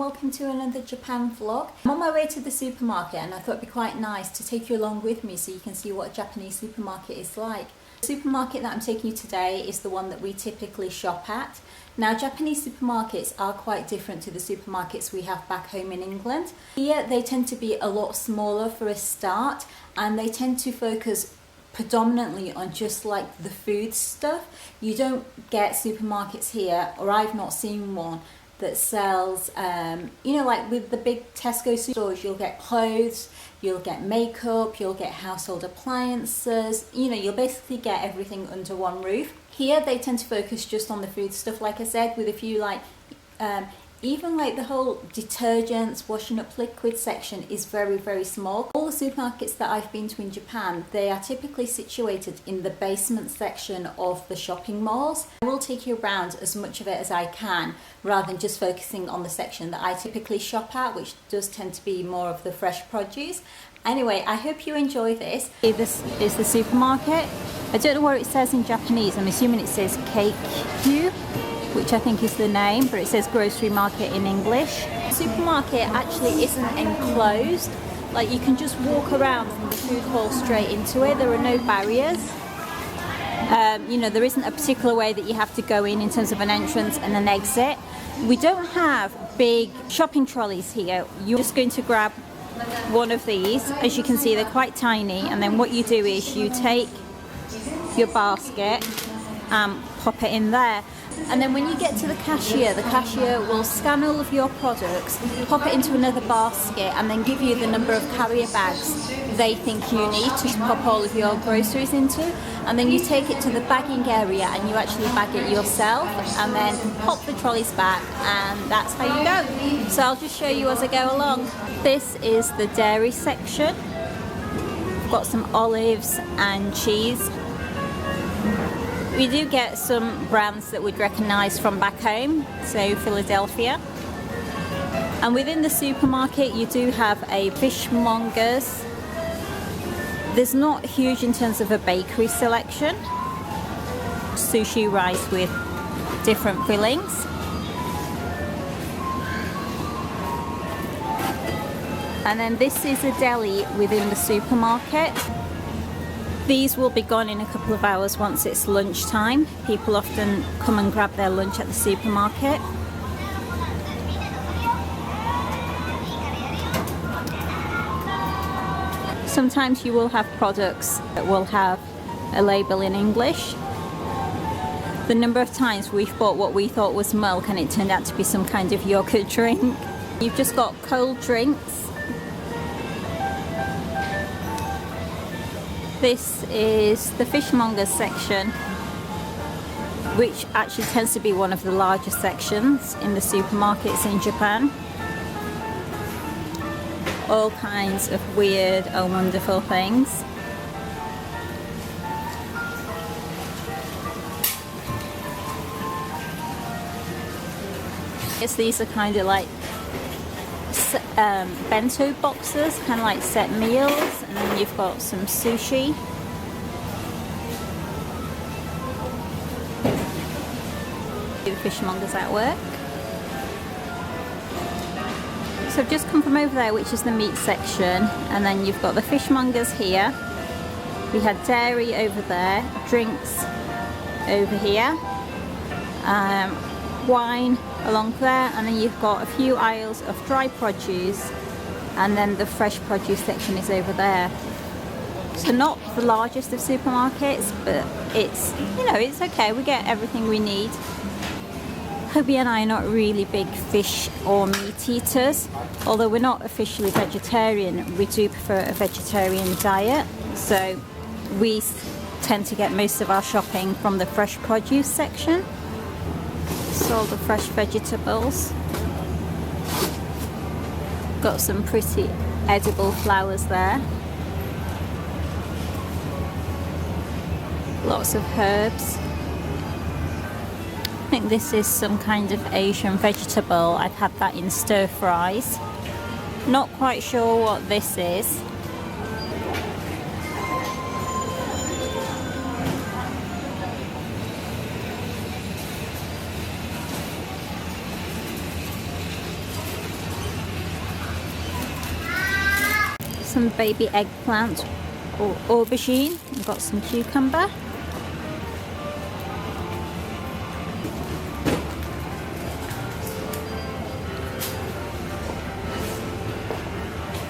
welcome to another Japan vlog. I'm on my way to the supermarket and I thought it'd be quite nice to take you along with me so you can see what a Japanese supermarket is like. The supermarket that I'm taking you today is the one that we typically shop at. Now, Japanese supermarkets are quite different to the supermarkets we have back home in England. Here they tend to be a lot smaller for a start, and they tend to focus predominantly on just like the food stuff. You don't get supermarkets here, or I've not seen one, that sells, you know, like with the big Tesco stores, you'll get clothes, you'll get makeup, you'll get household appliances, you know, you'll basically get everything under one roof. Here they tend to focus just on the food stuff, like I said, with a few like, even like the whole detergents, washing up liquid section is very, very small. All the supermarkets that I've been to in Japan, they are typically situated in the basement section of the shopping malls. I will take you around as much of it as I can, rather than just focusing on the section that I typically shop at, which does tend to be more of the fresh produce. Anyway, I hope you enjoy this. This is the supermarket. I don't know what it says in Japanese. I'm assuming it says Keikyu, which I think is the name, but it says grocery market in English. The supermarket actually isn't enclosed. Like, you can just walk around from the food hall straight into it. There are no barriers. You know, there isn't a particular way that you have to go in terms of an entrance and an exit. We don't have big shopping trolleys here. You're just going to grab one of these. As you can see, they're quite tiny, and then what you do is you take your basket and pop it in there. And then when you get to the cashier will scan all of your products, pop it into another basket, and then give you the number of carrier bags they think you need to pop all of your groceries into. And then you take it to the bagging area and you actually bag it yourself, and then pop the trolleys back, and that's how you go. So I'll just show you as I go along. This is the dairy section. We've got some olives and cheese. We do get some brands that we'd recognise from back home, so Philadelphia. And within the supermarket you do have a Fishmongers. There's not huge in terms of a bakery selection. Sushi rice with different fillings. And then this is a deli within the supermarket. These will be gone in a couple of hours once it's lunchtime. People often come and grab their lunch at the supermarket. Sometimes you will have products that will have a label in English. The number of times we've bought what we thought was milk and it turned out to be some kind of yogurt drink. You've just got cold drinks. This is the Fishmongers section, which actually tends to be one of the largest sections in the supermarkets in Japan. All kinds of weird and wonderful things. Yes, these are kind of like bento boxes, kind of like set meals, and then you've got some sushi. The fishmongers at work. So I've just come from over there, which is the meat section, and then you've got the fishmongers here. We had dairy over there, drinks over here, wine along there, and then you've got a few aisles of dry produce, and then the fresh produce section is over there. So not the largest of supermarkets, but it's, you know, it's okay. We get everything we need. Hobie and I are not really big fish or meat eaters. Although we're not officially vegetarian, we do prefer a vegetarian diet. So we tend to get most of our shopping from the fresh produce section. All the fresh vegetables. Got some pretty edible flowers there. Lots of herbs. I think this is some kind of Asian vegetable. I've had that in stir fries. Not quite sure what this is. some baby eggplant or aubergine. We've got some cucumber.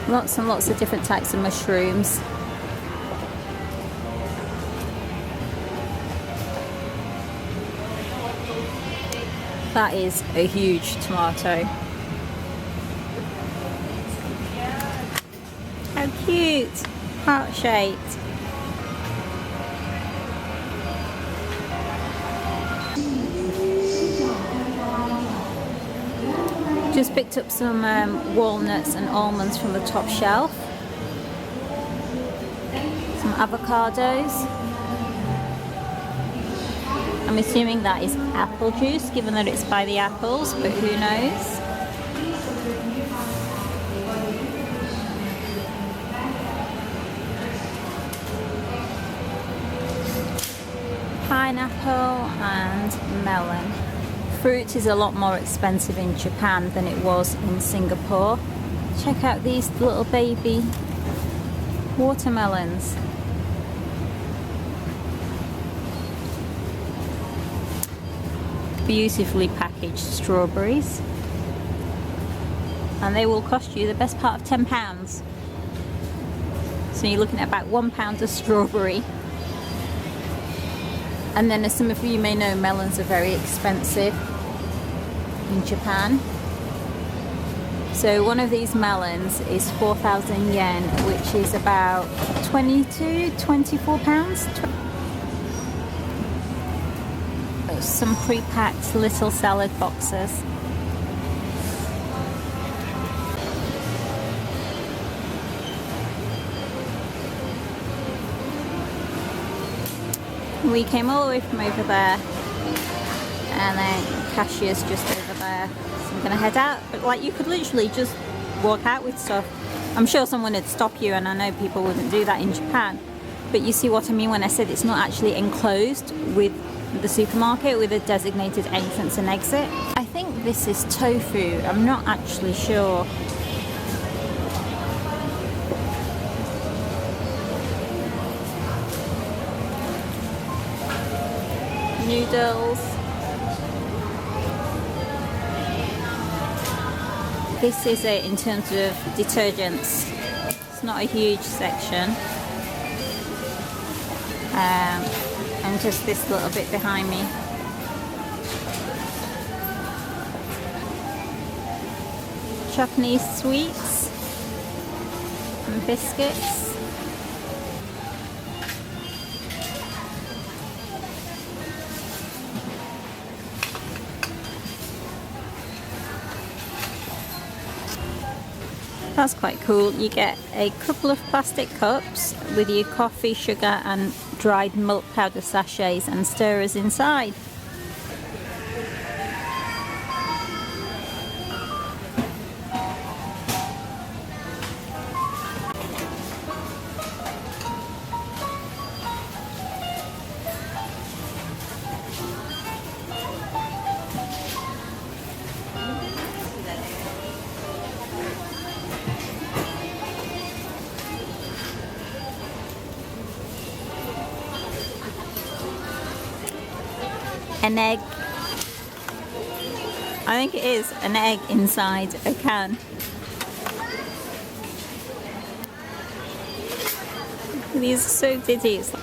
Lots and lots of different types of mushrooms. That is a huge tomato. How cute! Heart-shaped. Just picked up some walnuts and almonds from the top shelf. Some avocados. I'm assuming that is apple juice, given that it's by the apples, but who knows? Pineapple and melon. Fruit is a lot more expensive in Japan than it was in Singapore. Check out these little baby watermelons. Beautifully packaged strawberries. And they will cost you the best part of £10. So you're looking at about £1 of strawberry. And then, as some of you may know, melons are very expensive in Japan. So one of these melons is 4,000 yen, which is about 24 pounds. Some pre-packed little salad boxes. We came all the way from over there, and then cashier's just over there, so I'm gonna head out. But like, you could literally just walk out with stuff. I'm sure someone would stop you, and I know people wouldn't do that in Japan, but you see what I mean when I said it's not actually enclosed with the supermarket with a designated entrance and exit. I think this is tofu, I'm not actually sure. Noodles. This is it in terms of detergents. It's not a huge section. And just this little bit behind me. Japanese sweets and biscuits. That's quite cool. You get a couple of plastic cups with your coffee, sugar and dried milk powder sachets and stirrers inside. An egg. I think it is an egg inside a can. These are so ditty. It's like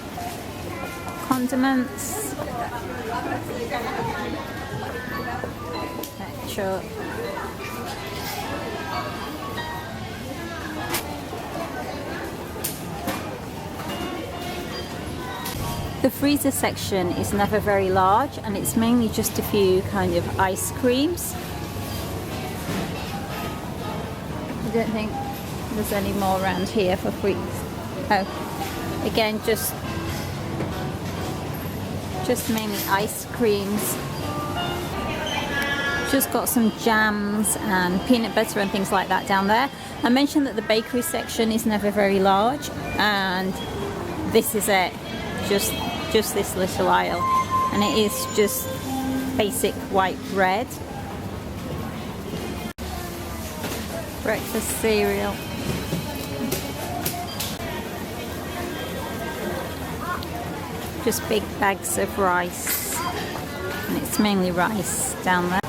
condiments. Ketchup. The freezer section is never very large, and it's mainly just a few kind of ice creams. I don't think there's any more around here for freeze. Oh, again, just mainly ice creams. Just got some jams and peanut butter and things like that down there. I mentioned that the bakery section is never very large, and this is it. Just this little aisle, and it is just basic white bread, breakfast cereal, just big bags of rice, and it's mainly rice down there.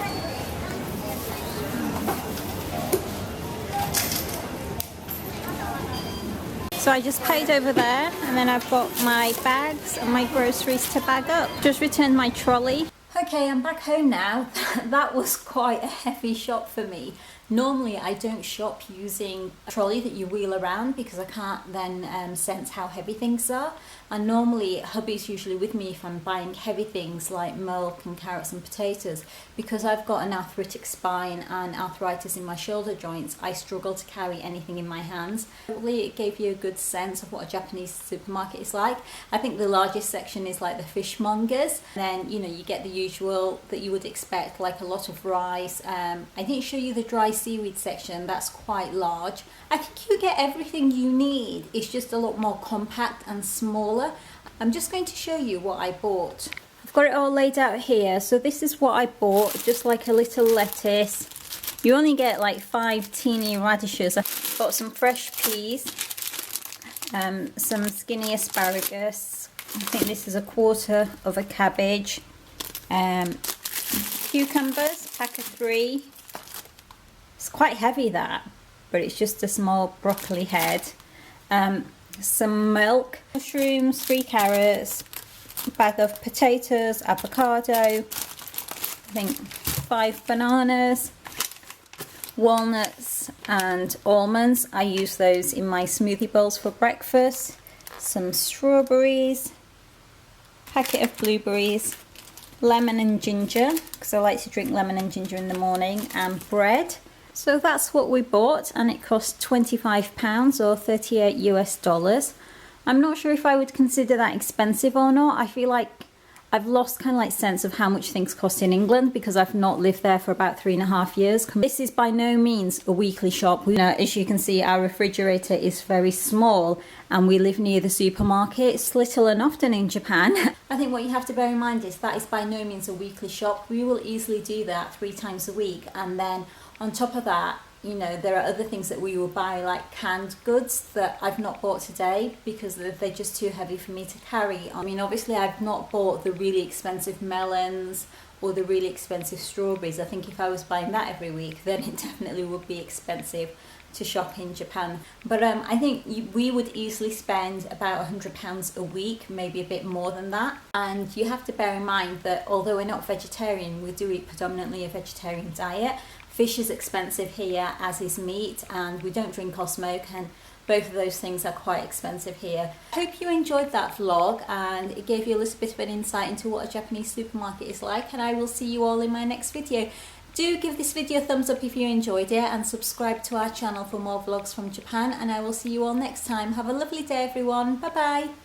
So I just paid over there, and then I've got my bags and my groceries to bag up. Just returned my trolley. Okay, I'm back home now. That was quite a heavy shop for me. Normally I don't shop using a trolley that you wheel around because I can't then sense how heavy things are. And normally hubby's usually with me if I'm buying heavy things like milk and carrots and potatoes. Because I've got an arthritic spine and arthritis in my shoulder joints, I struggle to carry anything in my hands. Hopefully it gave you a good sense of what a Japanese supermarket is like. I think the largest section is like the Fishmongers. Then, you know, you get the usual that you would expect, like a lot of rice. I didn't show you the dry seaweed section, that's quite large. I think you get everything you need, it's just a lot more compact and smaller. I'm just going to show you what I bought. I've got it all laid out here. So this is what I bought, just like a little lettuce. You only get like 5 teeny radishes. I bought some fresh peas, some skinny asparagus. I think this is a quarter of a cabbage. Cucumbers, pack of 3. It's quite heavy that, but it's just a small broccoli head. Some milk, mushrooms, 3 carrots, a bag of potatoes, avocado, I think 5 bananas, walnuts and almonds. I use those in my smoothie bowls for breakfast. Some strawberries, packet of blueberries, lemon and ginger, because I like to drink lemon and ginger in the morning, and bread. So that's what we bought, and it cost £25 or 38 US dollars. I'm not sure if I would consider that expensive or not. I feel like I've lost kind of like sense of how much things cost in England because I've not lived there for about 3.5 years. This is by no means a weekly shop. You know, as you can see, our refrigerator is very small and we live near the supermarket. It's little and often in Japan. I think what you have to bear in mind is that is by no means a weekly shop. We will easily do that 3 times a week, and then on top of that, you know, there are other things that we will buy, like canned goods that I've not bought today because they're just too heavy for me to carry. I mean, obviously I've not bought the really expensive melons or the really expensive strawberries. I think if I was buying that every week, then it definitely would be expensive to shop in Japan. But I think we would easily spend about £100 a week, maybe a bit more than that. And you have to bear in mind that although we're not vegetarian, we do eat predominantly a vegetarian diet. Fish is expensive here, as is meat, and we don't drink or smoke, and both of those things are quite expensive here. I hope you enjoyed that vlog and it gave you a little bit of an insight into what a Japanese supermarket is like, and I will see you all in my next video. Do give this video a thumbs up if you enjoyed it, and subscribe to our channel for more vlogs from Japan, and I will see you all next time. Have a lovely day everyone. Bye bye.